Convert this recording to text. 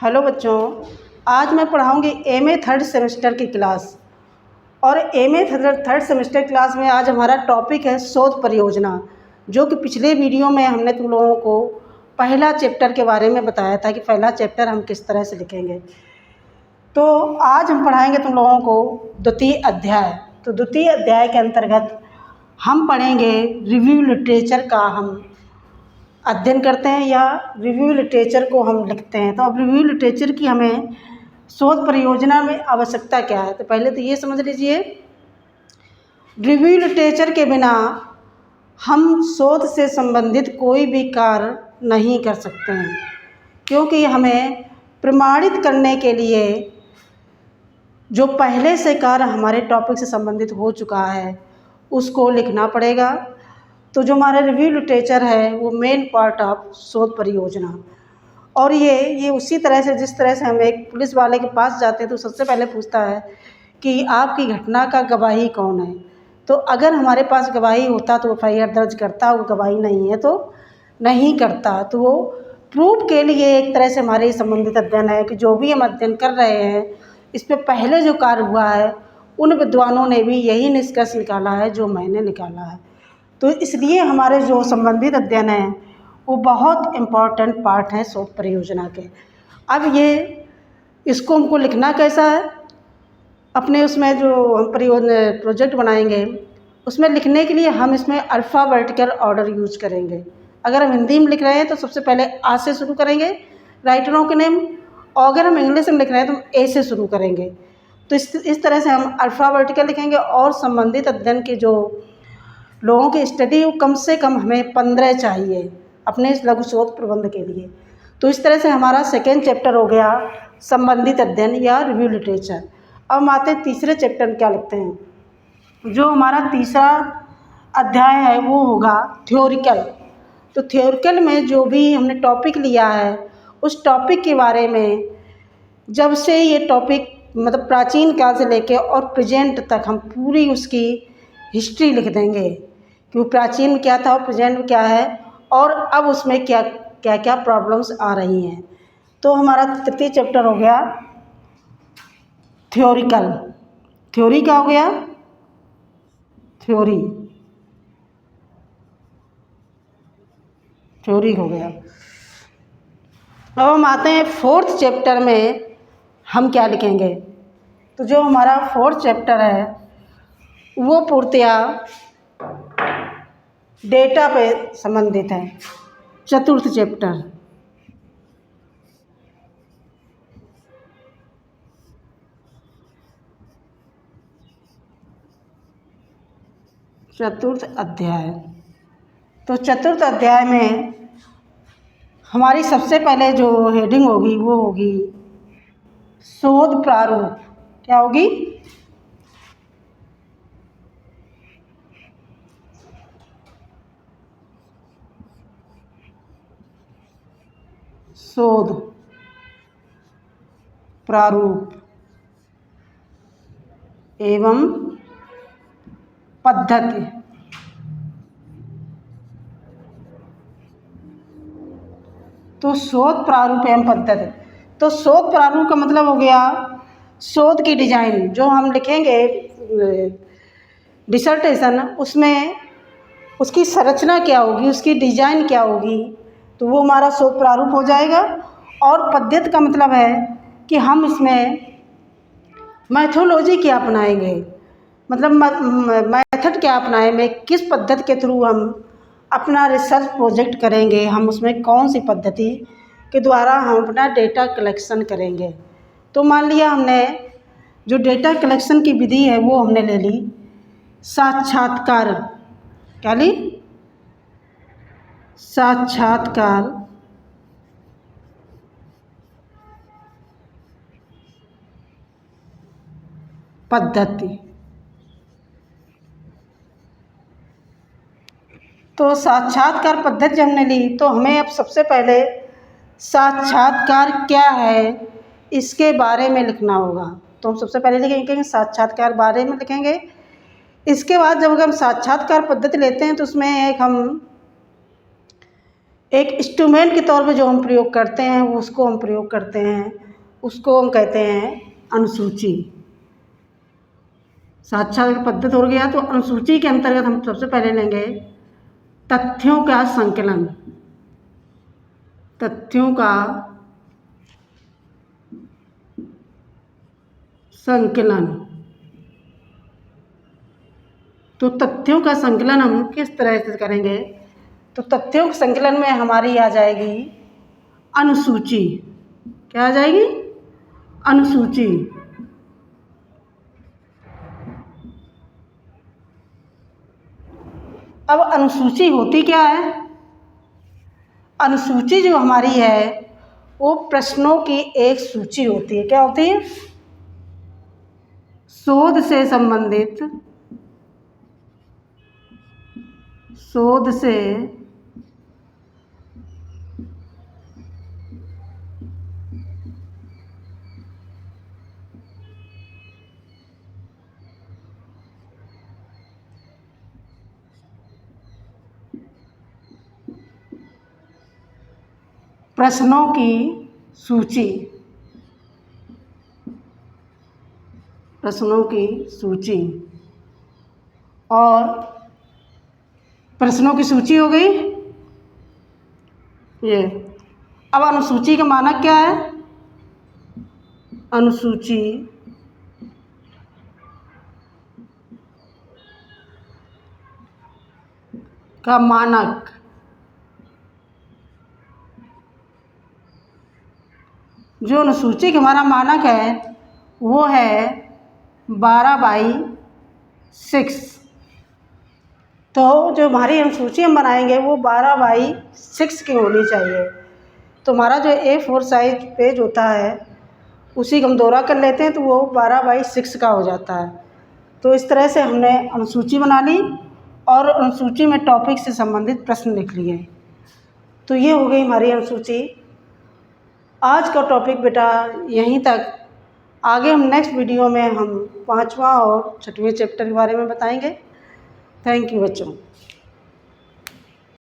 Hello बच्चों, आज मैं पढ़ाऊँगी एमए थर्ड सेमेस्टर की क्लास। और एमए थर्ड सेमेस्टर क्लास में आज हमारा टॉपिक है शोध परियोजना, जो कि पिछले वीडियो में हमने तुम लोगों को पहला चैप्टर के बारे में बताया था कि पहला चैप्टर हम किस तरह से लिखेंगे। तो आज हम पढ़ाएंगे तुम लोगों को द्वितीय अध्याय। तो द्वितीय अध्याय के अंतर्गत हम पढ़ेंगे रिव्यू लिटरेचर का हम अध्ययन करते हैं या रिव्यू लिटरेचर को हम लिखते हैं। तो अब रिव्यू लिटरेचर की हमें शोध परियोजना में आवश्यकता क्या है, तो पहले तो ये समझ लीजिए, रिव्यू लिटरेचर के बिना हम शोध से संबंधित कोई भी कार्य नहीं कर सकते हैं, क्योंकि हमें प्रमाणित करने के लिए जो पहले से कार्य हमारे टॉपिक से संबंधित हो चुका है उसको लिखना पड़ेगा। तो जो हमारा रिव्यू लिटरेचर है वो मेन पार्ट ऑफ शोध परियोजना। और ये उसी तरह से जिस तरह से हम एक पुलिस वाले के पास जाते हैं तो सबसे पहले पूछता है कि आपकी घटना का गवाही कौन है। तो अगर हमारे पास गवाही होता तो एफआईआर दर्ज करता, वो गवाही नहीं है तो नहीं करता। तो वो प्रूफ के लिए एक तरह से हमारे संबंधित अध्ययन है कि जो भी हम अध्ययन कर रहे हैं इस पर पहले जो कार्य हुआ है उन विद्वानों ने भी यही निष्कर्ष निकाला है जो मैंने निकाला है। तो इसलिए हमारे जो संबंधित अध्ययन हैं वो बहुत इम्पॉर्टेंट पार्ट है शोध परियोजना के। अब ये इसको हमको लिखना कैसा है, अपने उसमें जो हम प्रोजेक्ट बनाएंगे उसमें लिखने के लिए हम इसमें अल्फ़ाबेटिकल ऑर्डर यूज करेंगे। अगर हम हिंदी में लिख रहे हैं तो सबसे पहले आ से शुरू करेंगे राइटरों के नेम, और अगर हम इंग्लिश में लिख रहे हैं तो हम ए से शुरू करेंगे। तो इस तरह से हम अल्फ़ाबेटिकल लिखेंगे। और संबंधित अध्ययन के जो लोगों की स्टडी कम से कम हमें 15 चाहिए अपने इस लघु शोध प्रबंध के लिए। तो इस तरह से हमारा सेकेंड चैप्टर हो गया संबंधित अध्ययन या रिव्यू लिटरेचर। अब हम आते हैं तीसरे चैप्टर में क्या लिखते हैं। जो हमारा तीसरा अध्याय है वो होगा थ्योरिकल। तो थ्योरिकल में जो भी हमने टॉपिक लिया है उस टॉपिक के बारे में, जब से ये टॉपिक मतलब प्राचीन काल से लेके और प्रेजेंट तक हम पूरी उसकी हिस्ट्री लिख देंगे कि वो प्राचीन में क्या था और प्रेजेंट में क्या है और अब उसमें क्या क्या क्या प्रॉब्लम्स आ रही हैं। तो हमारा तृतीय चैप्टर हो गया थ्योरिकल। थ्योरी क्या हो गया, थ्योरी हो गया। अब हम आते हैं फोर्थ चैप्टर में हम क्या लिखेंगे। तो जो हमारा फोर्थ चैप्टर है वो पूर्णतया डेटा पे संबंधित है। चतुर्थ चैप्टर चतुर्थ अध्याय। तो चतुर्थ अध्याय में हमारी सबसे पहले जो हेडिंग होगी वो होगी शोध प्रारूप। क्या होगी, शोध प्रारूप एवं पद्धति। तो शोध प्रारूप एवं पद्धति। तो शोध प्रारूप का मतलब हो गया शोध की डिजाइन। जो हम लिखेंगे डिसर्टेशन, उसमें उसकी संरचना क्या होगी, उसकी डिजाइन क्या होगी, तो वो हमारा शोध प्रारूप हो जाएगा। और पद्धति का मतलब है कि हम इसमें मैथोलॉजी क्या अपनाएंगे, मतलब मेथड क्या अपनाएंगे, किस पद्धति के थ्रू हम अपना रिसर्च प्रोजेक्ट करेंगे, हम उसमें कौन सी पद्धति के द्वारा हम अपना डेटा कलेक्शन करेंगे। तो मान लिया हमने जो डेटा कलेक्शन की विधि है वो हमने ले ली साक्षात्कार। क्या ली, साक्षात्कार पद्धति। तो साक्षात्कार पद्धति जब हमने ली तो हमें अब सबसे पहले साक्षात्कार क्या है इसके बारे में लिखना होगा। तो हम सबसे पहले लिखेंगे साक्षात्कार बारे में लिखेंगे। इसके बाद जब हम साक्षात्कार पद्धति लेते हैं तो उसमें एक हम एक इंस्ट्रूमेंट के तौर पे जो हम प्रयोग करते हैं उसको हम प्रयोग करते हैं, उसको हम कहते हैं अनुसूची। साक्षात्कार पद्धति हो गया। तो अनुसूची के अंतर्गत हम सबसे पहले लेंगे तथ्यों का संकलन। तथ्यों का संकलन। तो तथ्यों का संकलन हम किस तरह से करेंगे? तो तथ्यों के संकलन में हमारी आ जाएगी अनुसूची। क्या आ जाएगी? अनुसूची। अब अनुसूची होती क्या है? अनुसूची जो हमारी है वो प्रश्नों की एक सूची होती है। क्या होती है? शोध से संबंधित, शोध से प्रश्नों की सूची, प्रश्नों की सूची। और प्रश्नों की सूची हो गई ये। अब अनुसूची का मानक क्या है? अनुसूची का मानक जो अनुसूची का हमारा मानक है वो है 12/6। तो जो हमारी अनुसूची हम बनाएंगे वो 12/6 की होनी चाहिए। तो हमारा जो A4 साइज पेज होता है उसी को हम दोहरा कर लेते हैं तो वो 12/6 का हो जाता है। तो इस तरह से हमने अनुसूची बना ली और अनुसूची में टॉपिक से संबंधित प्रश्न लिख लिए। तो ये हो गई हमारी अनुसूची। आज का टॉपिक बेटा यहीं तक। आगे हम नेक्स्ट वीडियो में हम 5वां और 6वें चैप्टर के बारे में बताएंगे। थैंक यू बच्चों।